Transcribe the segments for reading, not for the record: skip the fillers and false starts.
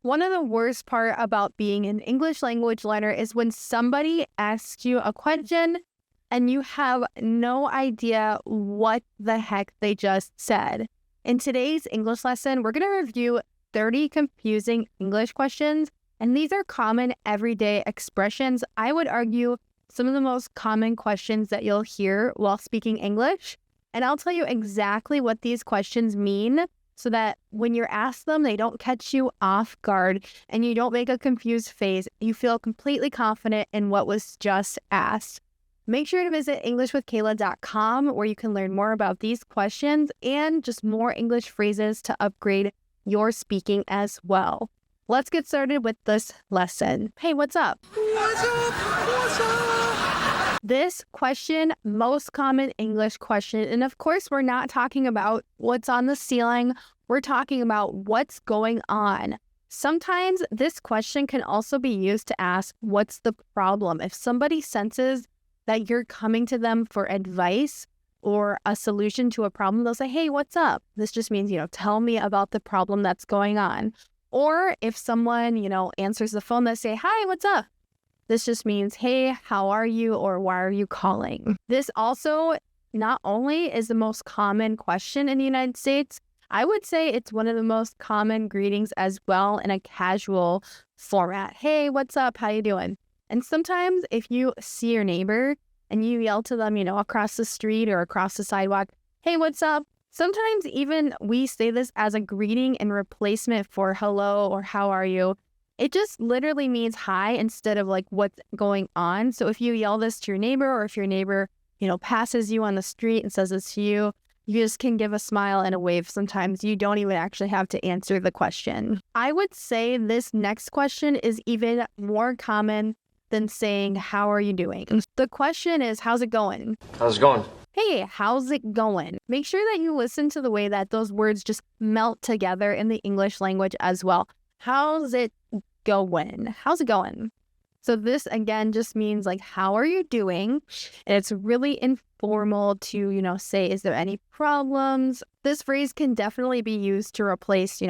One of the worst part about being an English language learner is when somebody asks you a question and you have no idea what the heck they just said. In today's English lesson, we're going to review 30 confusing English questions, and these are common everyday expressions. I would argue some of the most common questions that you'll hear while speaking English, and I'll tell you exactly what these questions mean so that when you're asked them, they don't catch you off guard and you don't make a confused face. You feel completely confident in what was just asked. Make sure to visit EnglishWithKayla.com where you can learn more about these questions and just more English phrases to upgrade your speaking as well. Let's get started with this lesson. Hey, what's up? What's up? What's up? This question, most common English question, and of course, we're not talking about what's on the ceiling. We're talking about what's going on. Sometimes this question can also be used to ask, what's the problem? If somebody senses that you're coming to them for advice or a solution to a problem, they'll say, hey, what's up? This just means, tell me about the problem that's going on. Or if someone, answers the phone, they say, hi, what's up? This just means, hey, how are you? Or why are you calling? This also not only is the most common question in the United States, I would say it's one of the most common greetings as well in a casual format. Hey, what's up? How you doing? And sometimes if you see your neighbor and you yell to them, across the street or across the sidewalk, hey, what's up? Sometimes even we say this as a greeting in replacement for hello or how are you. It just literally means hi instead of like what's going on. So if you yell this to your neighbor or if your neighbor, passes you on the street and says this to you, you just can give a smile and a wave. Sometimes you don't even actually have to answer the question. I would say this next question is even more common than saying, how are you doing? The question is, how's it going? How's it going? Hey, how's it going? Make sure that you listen to the way that those words just melt together in the English language as well. How's it going? How's it going? So this, again, just means like, how are you doing? And it's really informal to, say, is there any problems? This phrase can definitely be used to replace,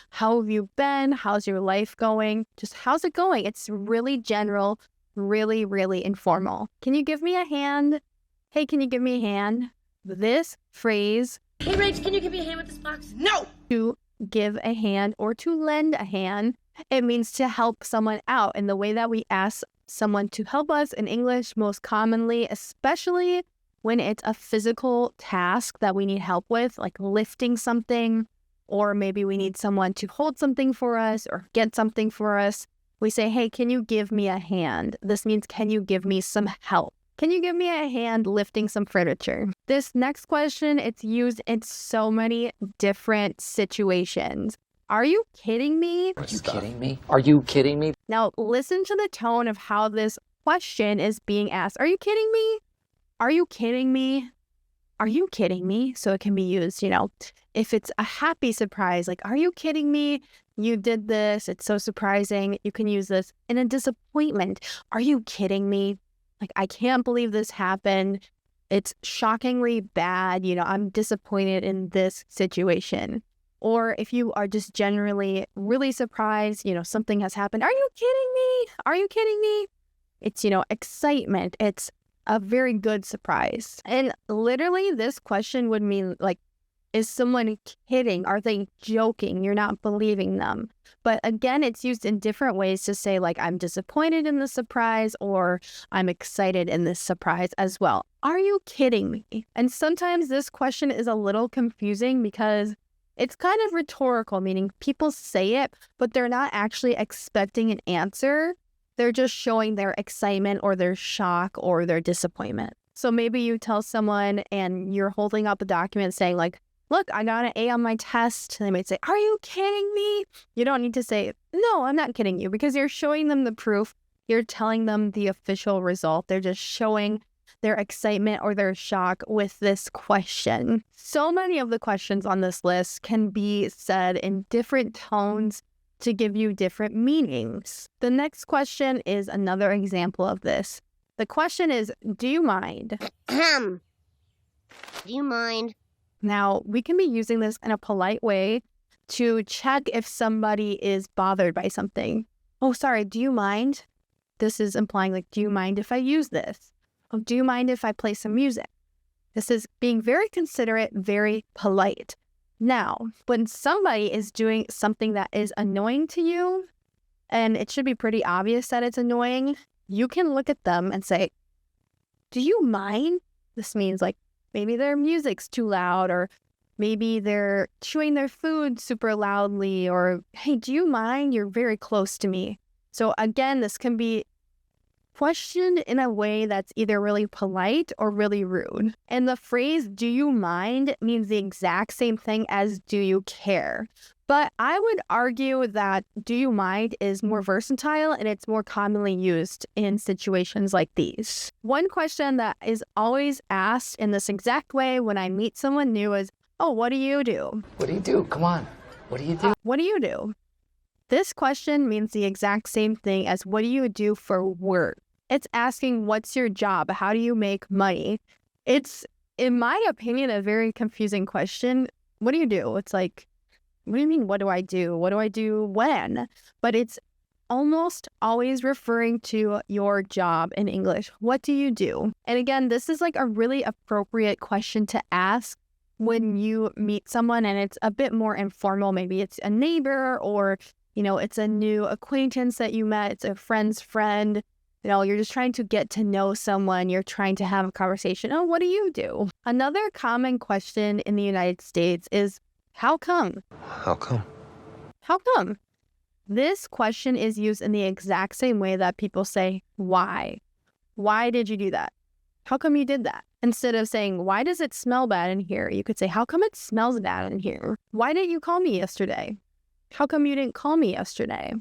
how have you been? How's your life going? Just how's it going? It's really general, really, really informal. Can you give me a hand? Hey, can you give me a hand? This phrase. Hey, Rach, can you give me a hand with this box? No! To give a hand or to lend a hand, it means to help someone out. And the way that we ask someone to help us in English most commonly, especially when it's a physical task that we need help with, like lifting something, or maybe we need someone to hold something for us or get something for us, we say, hey, can you give me a hand? This means, can you give me some help? Can you give me a hand lifting some furniture? This next question, it's used in so many different situations. Are you kidding me? Are you kidding me? Are you kidding me? Now, listen to the tone of how this question is being asked. Are you kidding me? Are you kidding me? Are you kidding me? So it can be used, if it's a happy surprise, like, are you kidding me? You did this. It's so surprising. You can use this in a disappointment. Are you kidding me? Like, I can't believe this happened. It's shockingly bad. I'm disappointed in this situation. Or if you are just generally really surprised, something has happened. Are you kidding me? Are you kidding me? It's, excitement. It's a very good surprise. And literally this question would mean like, is someone kidding? Are they joking? You're not believing them. But again, it's used in different ways to say like, I'm disappointed in the surprise or I'm excited in this surprise as well. Are you kidding me? And sometimes this question is a little confusing because it's kind of rhetorical, meaning people say it, but they're not actually expecting an answer. They're just showing their excitement or their shock or their disappointment. So maybe you tell someone and you're holding up a document saying like, look, I got an A on my test. They might say, are you kidding me? You don't need to say, no, I'm not kidding you, because you're showing them the proof. You're telling them the official result. They're just showing their excitement or their shock with this question. So many of the questions on this list can be said in different tones to give you different meanings. The next question is another example of this. The question is, do you mind? Do you mind? Now, we can be using this in a polite way to check if somebody is bothered by something. Oh, sorry, do you mind? This is implying like, do you mind if I use this? Oh, do you mind if I play some music? This is being very considerate, very polite. Now, when somebody is doing something that is annoying to you, and it should be pretty obvious that it's annoying, you can look at them and say, do you mind? This means like maybe their music's too loud, or maybe they're chewing their food super loudly, or hey, do you mind? You're very close to me. So again, this can be questioned in a way that's either really polite or really rude. And the phrase, do you mind, means the exact same thing as do you care. But I would argue that do you mind is more versatile and it's more commonly used in situations like these. One question that is always asked in this exact way when I meet someone new is, oh, what do you do? What do you do? Come on. What do you do? What do you do? This question means the exact same thing as what do you do for work? It's asking what's your job? How do you make money? It's, in my opinion, a very confusing question. What do you do? It's like, what do you mean, what do I do? What do I do when? But it's almost always referring to your job in English. What do you do? And again, this is like a really appropriate question to ask when you meet someone and it's a bit more informal. Maybe it's a neighbor, or it's a new acquaintance that you met. It's a friend's friend. You're just trying to get to know someone. You're trying to have a conversation. Oh, what do you do? Another common question in the United States is, how come? How come? How come? This question is used in the exact same way that people say, why? Why did you do that? How come you did that? Instead of saying, why does it smell bad in here? You could say, how come it smells bad in here? Why didn't you call me yesterday? How come you didn't call me yesterday?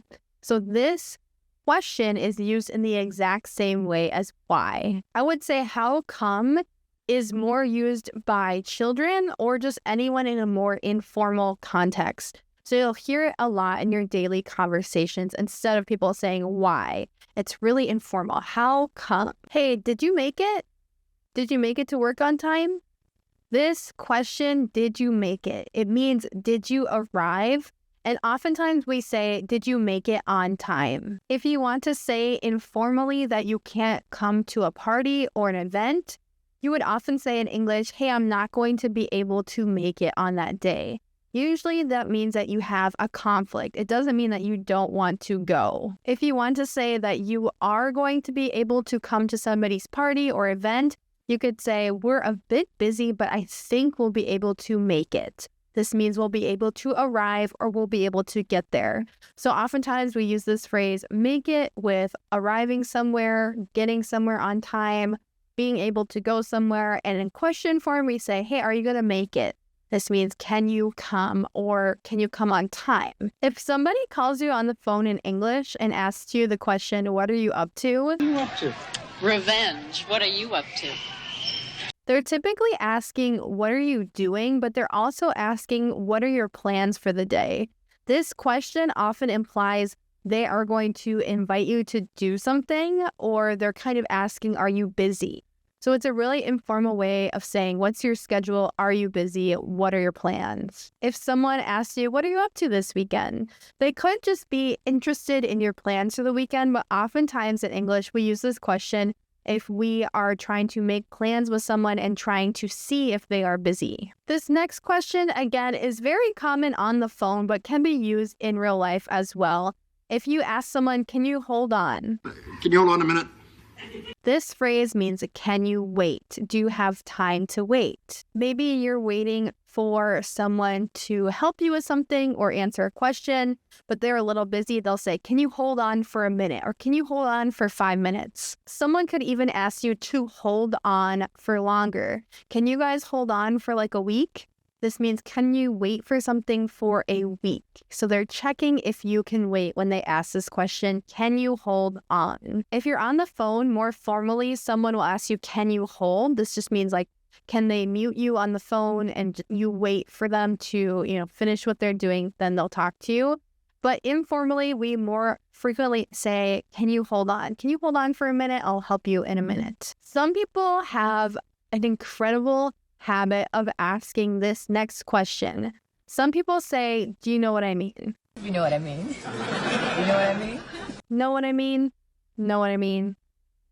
So this question is used in the exact same way as why. I would say how come is more used by children or just anyone in a more informal context. So you'll hear it a lot in your daily conversations instead of people saying why. It's really informal. How come? Hey, did you make it? Did you make it to work on time? This question, did you make it? It means, did you arrive? And oftentimes we say, did you make it on time? If you want to say informally that you can't come to a party or an event, you would often say in English, hey, I'm not going to be able to make it on that day. Usually that means that you have a conflict. It doesn't mean that you don't want to go. If you want to say that you are going to be able to come to somebody's party or event, you could say, we're a bit busy, but I think we'll be able to make it. This means we'll be able to arrive or we'll be able to get there. So oftentimes we use this phrase, make it, with arriving somewhere, getting somewhere on time, being able to go somewhere. And in question form, we say, hey, are you going to make it? This means, can you come, or can you come on time? If somebody calls you on the phone in English and asks you the question, what are you up to? What are you up to? Revenge. What are you up to? They're typically asking, what are you doing? But they're also asking, what are your plans for the day? This question often implies they are going to invite you to do something, or they're kind of asking, are you busy? So it's a really informal way of saying, what's your schedule? Are you busy? What are your plans? If someone asks you, what are you up to this weekend? They could just be interested in your plans for the weekend, but oftentimes in English, we use this question if we are trying to make plans with someone and trying to see if they are busy. This next question, again, is very common on the phone, but can be used in real life as well. If you ask someone, can you hold on? Can you hold on a minute? This phrase means, can you wait? Do you have time to wait? Maybe you're waiting for someone to help you with something or answer a question, but they're a little busy. They'll say, can you hold on for a minute? Or can you hold on for 5 minutes? Someone could even ask you to hold on for longer. Can you guys hold on for like a week? This means, can you wait for something for a week? So they're checking if you can wait when they ask this question, can you hold on? If you're on the phone more formally, someone will ask you, can you hold? This just means like, can they mute you on the phone and you wait for them to, finish what they're doing, then they'll talk to you. But informally, we more frequently say, can you hold on? Can you hold on for a minute? I'll help you in a minute. Some people have an incredible habit of asking this next question. Some people say, do you know what I mean? You know what I mean? You know what I mean? Know what I mean? Know what I mean?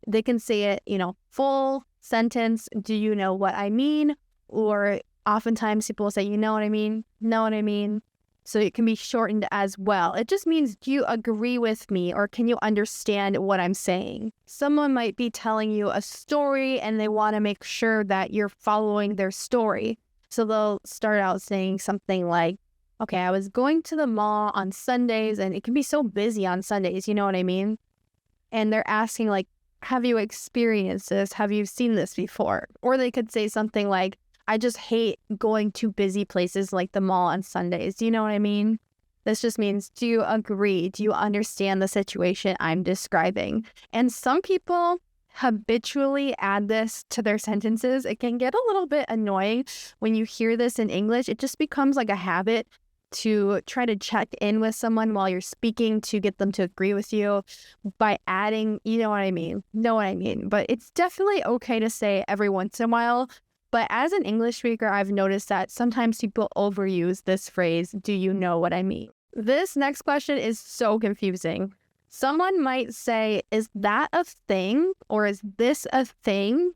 They can say it, full sentence, do you know what I mean? Or oftentimes people will say, you know what I mean? Know what I mean? So it can be shortened as well. It just means, do you agree with me, or can you understand what I'm saying? Someone might be telling you a story and they want to make sure that you're following their story. So they'll start out saying something like, okay, I was going to the mall on Sundays and it can be so busy on Sundays, you know what I mean? And they're asking like, have you experienced this? Have you seen this before? Or they could say something like, I just hate going to busy places like the mall on Sundays. Do you know what I mean? This just means, do you agree? Do you understand the situation I'm describing? And some people habitually add this to their sentences. It can get a little bit annoying when you hear this in English. It just becomes like a habit to try to check in with someone while you're speaking to get them to agree with you by adding, you know what I mean? Know what I mean? But it's definitely okay to say every once in a while. But as an English speaker, I've noticed that sometimes people overuse this phrase, do you know what I mean? This next question is so confusing. Someone might say, is that a thing? Or is this a thing?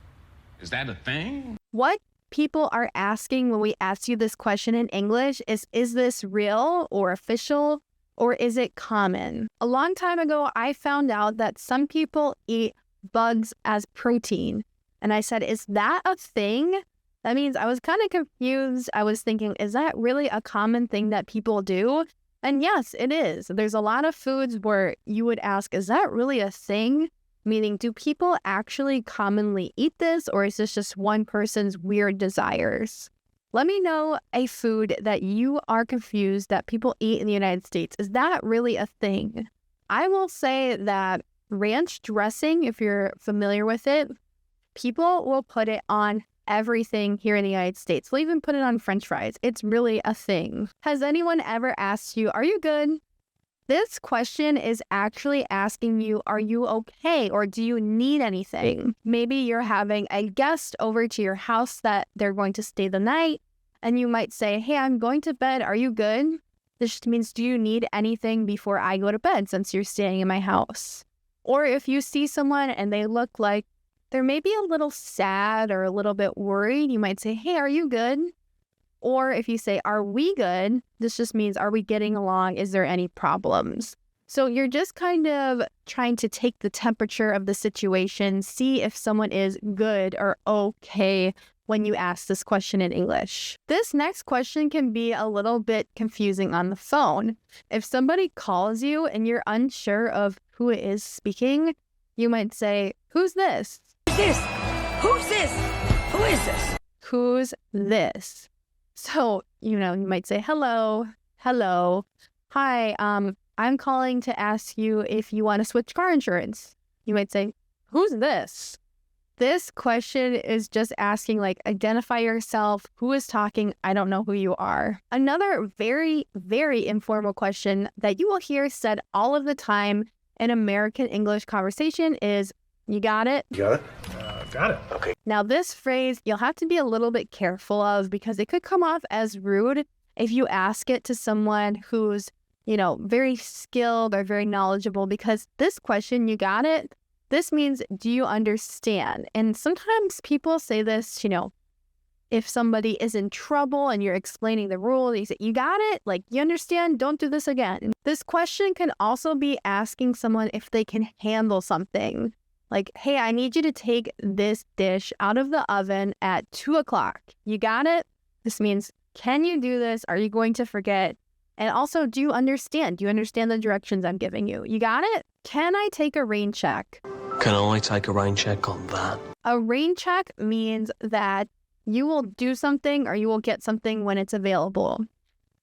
Is that a thing? What people are asking when we ask you this question in English is this real or official, or is it common? A long time ago, I found out that some people eat bugs as protein. And I said, is that a thing? That means I was kind of confused. I was thinking, is that really a common thing that people do? And yes, it is. There's a lot of foods where you would ask, is that really a thing? Meaning, do people actually commonly eat this, or is this just one person's weird desires? Let me know a food that you are confused that people eat in the United States. Is that really a thing? I will say that ranch dressing, if you're familiar with it, people will put it on everything here in the United States. They'll even put it on French fries. It's really a thing. Has anyone ever asked you, are you good? This question is actually asking you, are you okay, or do you need anything? Maybe you're having a guest over to your house that they're going to stay the night, and you might say, hey, I'm going to bed. Are you good? This just means, do you need anything before I go to bed since you're staying in my house? Or if you see someone and they look like they're maybe a little sad or a little bit worried, you might say, hey, are you good? Or if you say, are we good? This just means, are we getting along? Is there any problems? So you're just kind of trying to take the temperature of the situation, see if someone is good or okay when you ask this question in English. This next question can be a little bit confusing on the phone. If somebody calls you and you're unsure of who it is speaking, you might say, who's this? Who's this? Who's this? Who is this? Who's this? So, you might say, hello, hi, I'm calling to ask you if you want to switch car insurance. You might say, who's this? This question is just asking, like, identify yourself. Who is talking? I don't know who you are. Another very, very informal question that you will hear said all of the time in American English conversation is, you got it? You got it? Got it. Okay. Now, this phrase, you'll have to be a little bit careful of because it could come off as rude if you ask it to someone who's, very skilled or very knowledgeable, because this question, you got it? This means, do you understand? And sometimes people say this, if somebody is in trouble and you're explaining the rule, you say, you got it? Like, you understand? Don't do this again. This question can also be asking someone if they can handle something. Like, hey, I need you to take this dish out of the oven at 2:00. You got it? This means, can you do this? Are you going to forget? And also, do you understand? Do you understand the directions I'm giving you? You got it? Can I take a rain check? Can I take a rain check on that? A rain check means that you will do something or you will get something when it's available.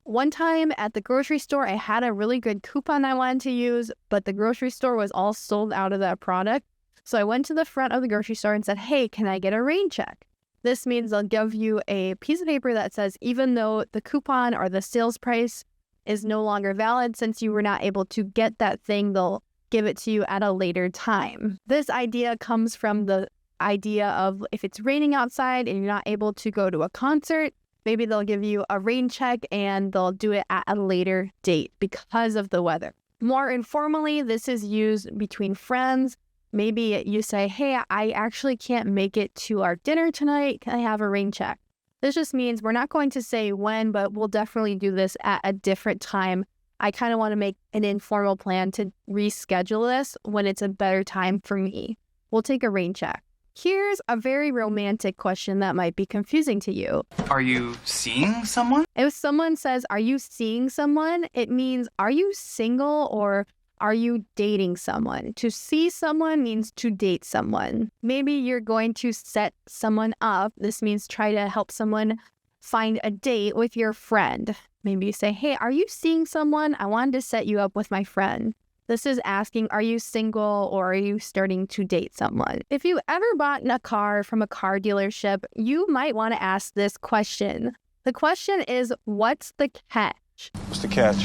One time at the grocery store, I had a really good coupon I wanted to use, but the grocery store was all sold out of that product. So I went to the front of the grocery store and said, hey, can I get a rain check? This means they'll give you a piece of paper that says, even though the coupon or the sales price is no longer valid, since you were not able to get that thing, they'll give it to you at a later time. This idea comes from the idea of if it's raining outside and you're not able to go to a concert, Maybe they'll give you a rain check and they'll do it at a later date because of the weather. More informally, this is used between friends. Maybe you say, hey, I actually can't make it to our dinner tonight. Can I have a rain check? This just means we're not going to say when, but we'll definitely do this at a different time. I kind of want to make an informal plan to reschedule this when it's a better time for me. We'll take a rain check. Here's a very romantic question that might be confusing to you. Are you seeing someone? If someone says, are you seeing someone? It means, are you single or are you dating someone? To see someone means to date someone. Maybe you're going to set someone up. This means try to help someone find a date with your friend. Maybe you say, hey, are you seeing someone? I wanted to set you up with my friend. This is asking, are you single or are you starting to date someone? If you ever bought a car from a car dealership, you might want to ask this question. The question is, what's the catch? What's the catch?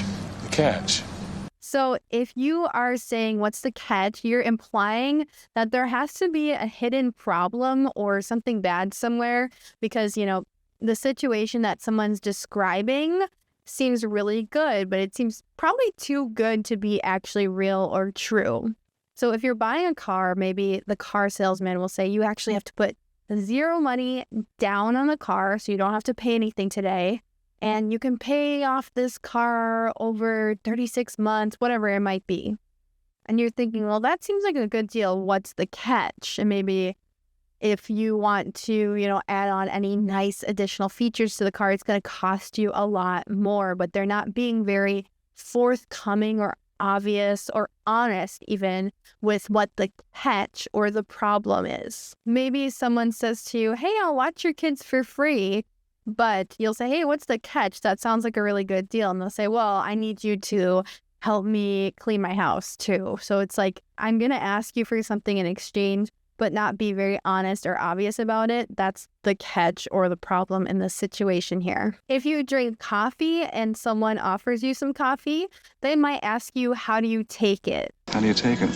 The catch. So if you are saying what's the catch, you're implying that there has to be a hidden problem or something bad somewhere because, the situation that someone's describing seems really good, but it seems probably too good to be actually real or true. So if you're buying a car, maybe the car salesman will say you actually have to put zero money down on the car so you don't have to pay anything today. And you can pay off this car over 36 months, whatever it might be. And you're thinking, well, that seems like a good deal. What's the catch? And maybe if you want to, add on any nice additional features to the car, it's going to cost you a lot more, but they're not being very forthcoming or obvious or honest even with what the catch or the problem is. Maybe someone says to you, hey, I'll watch your kids for free, but you'll say, hey, what's the catch? That sounds like a really good deal. And they'll say, well, I need you to help me clean my house too. So it's like, I'm going to ask you for something in exchange, but not be very honest or obvious about it. That's the catch or the problem in this situation here. If you drink coffee and someone offers you some coffee, they might ask you, how do you take it? How do you take it?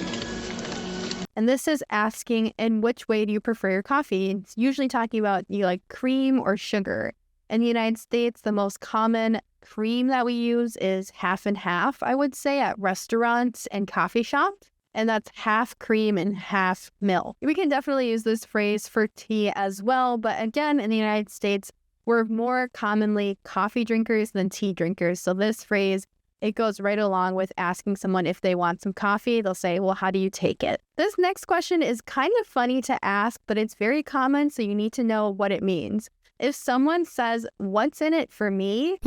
And this is asking, in which way do you prefer your coffee? It's usually talking about you like cream or sugar. In the United States, the most common cream that we use is half and half, I would say, at restaurants and coffee shops. And that's half cream and half milk. We can definitely use this phrase for tea as well. But again, in the United States, we're more commonly coffee drinkers than tea drinkers. So this phrase, it goes right along with asking someone if they want some coffee. They'll say, well, how do you take it? This next question is kind of funny to ask, but it's very common, so you need to know what it means. If someone says, what's in it for me?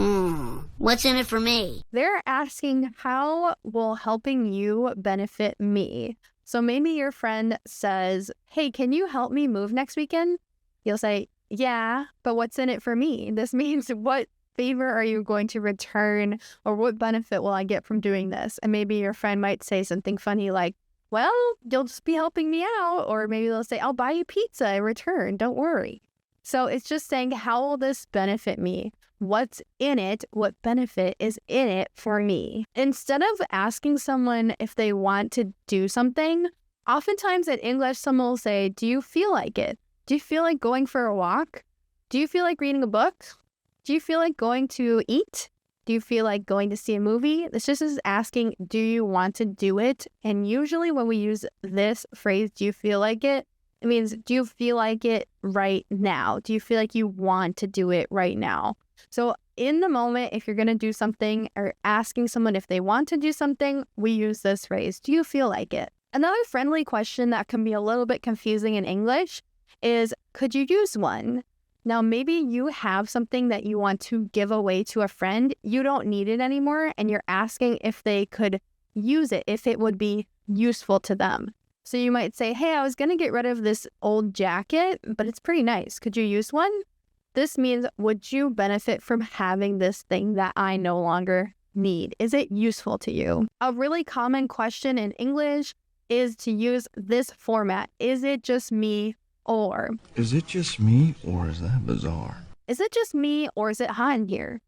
What's in it for me? They're asking, how will helping you benefit me? So maybe your friend says, hey, can you help me move next weekend? You'll say, yeah, but what's in it for me? This means what favor are you going to return or what benefit will I get from doing this? And maybe your friend might say something funny like, well, you'll just be helping me out. Or maybe they'll say, I'll buy you pizza in return. Don't worry. So it's just saying, how will this benefit me? What's in it? What benefit is in it for me? Instead of asking someone if they want to do something, oftentimes in English, someone will say, do you feel like it? Do you feel like going for a walk? Do you feel like reading a book? Do you feel like going to eat? Do you feel like going to see a movie? This just is asking, do you want to do it? And usually when we use this phrase, do you feel like it? It means, do you feel like it right now? Do you feel like you want to do it right now? So in the moment, if you're going to do something or asking someone if they want to do something, we use this phrase, do you feel like it? Another friendly question that can be a little bit confusing in English is, could you use one? Now, maybe you have something that you want to give away to a friend. You don't need it anymore, and you're asking if they could use it, if it would be useful to them. So you might say, hey, I was going to get rid of this old jacket, but it's pretty nice. Could you use one? This means, would you benefit from having this thing that I no longer need? Is it useful to you? A really common question in English is to use this format. Is it just me or? Is it just me or is that bizarre? Is it just me or is it hot in here?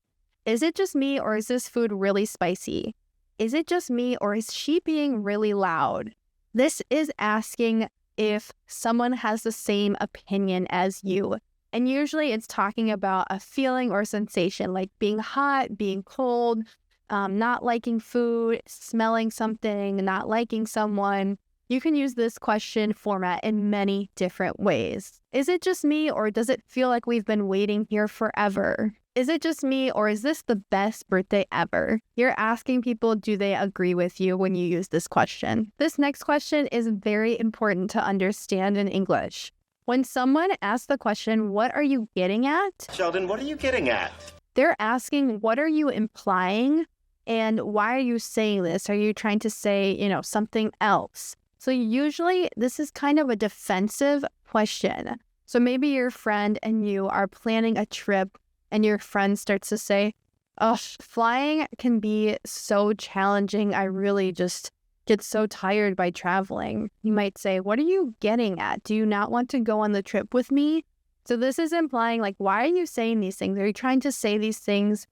Is it just me or is this food really spicy? Is it just me or is she being really loud? This is asking if someone has the same opinion as you. And usually it's talking about a feeling or sensation like being hot, being cold, not liking food, smelling something, not liking someone. You can use this question format in many different ways. Is it just me, or does it feel like we've been waiting here forever? Is it just me, or is this the best birthday ever? You're asking people, do they agree with you when you use this question? This next question is very important to understand in English. When someone asks the question, what are you getting at? Sheldon, what are you getting at? They're asking, what are you implying? And why are you saying this? Are you trying to say, something else? So usually this is kind of a defensive question. So maybe your friend and you are planning a trip and your friend starts to say, oh, flying can be so challenging. I really just get so tired by traveling. You might say, what are you getting at? Do you not want to go on the trip with me? So this is implying like, why are you saying these things? Are you trying to say these things,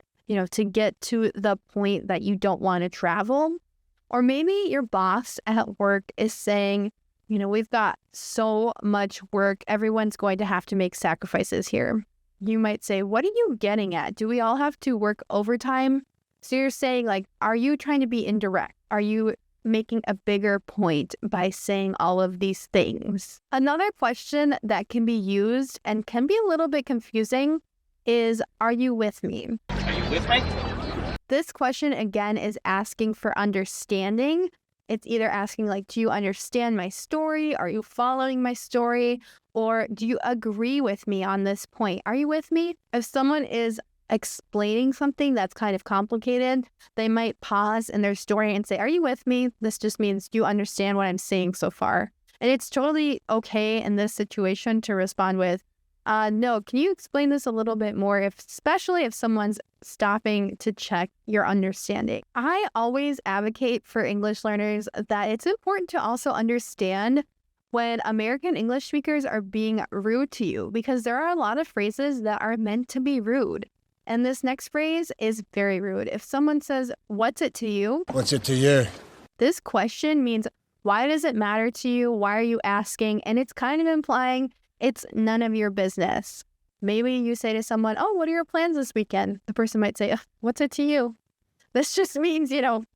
to get to the point that you don't want to travel? Or maybe your boss at work is saying, we've got so much work. Everyone's going to have to make sacrifices here. You might say, what are you getting at? Do we all have to work overtime? So you're saying like, are you trying to be indirect? Are you making a bigger point by saying all of these things? Another question that can be used and can be a little bit confusing is, are you with me? Are you with me? This question, again, is asking for understanding. It's either asking like, do you understand my story? Are you following my story? Or do you agree with me on this point? Are you with me? If someone is explaining something that's kind of complicated, they might pause in their story and say, are you with me? This just means, do you understand what I'm saying so far? And it's totally okay in this situation to respond with, no, can you explain this a little bit more, especially if someone's stopping to check your understanding. I always advocate for English learners that it's important to also understand when American English speakers are being rude to you, because there are a lot of phrases that are meant to be rude. And this next phrase is very rude. If someone says, what's it to you? What's it to you? This question means, why does it matter to you? Why are you asking? And it's kind of implying it's none of your business. Maybe you say to someone, oh, what are your plans this weekend? The person might say, what's it to you? This just means,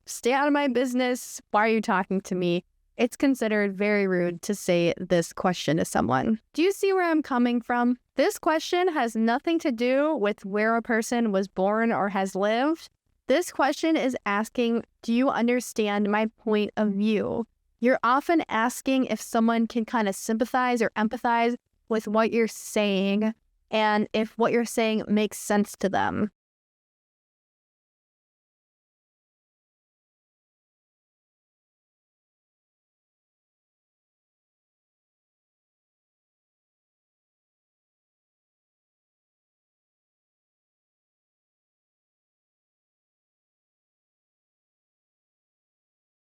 stay out of my business. Why are you talking to me? It's considered very rude to say this question to someone. Do you see where I'm coming from? This question has nothing to do with where a person was born or has lived. This question is asking, do you understand my point of view? You're often asking if someone can kind of sympathize or empathize with what you're saying, and if what you're saying makes sense to them.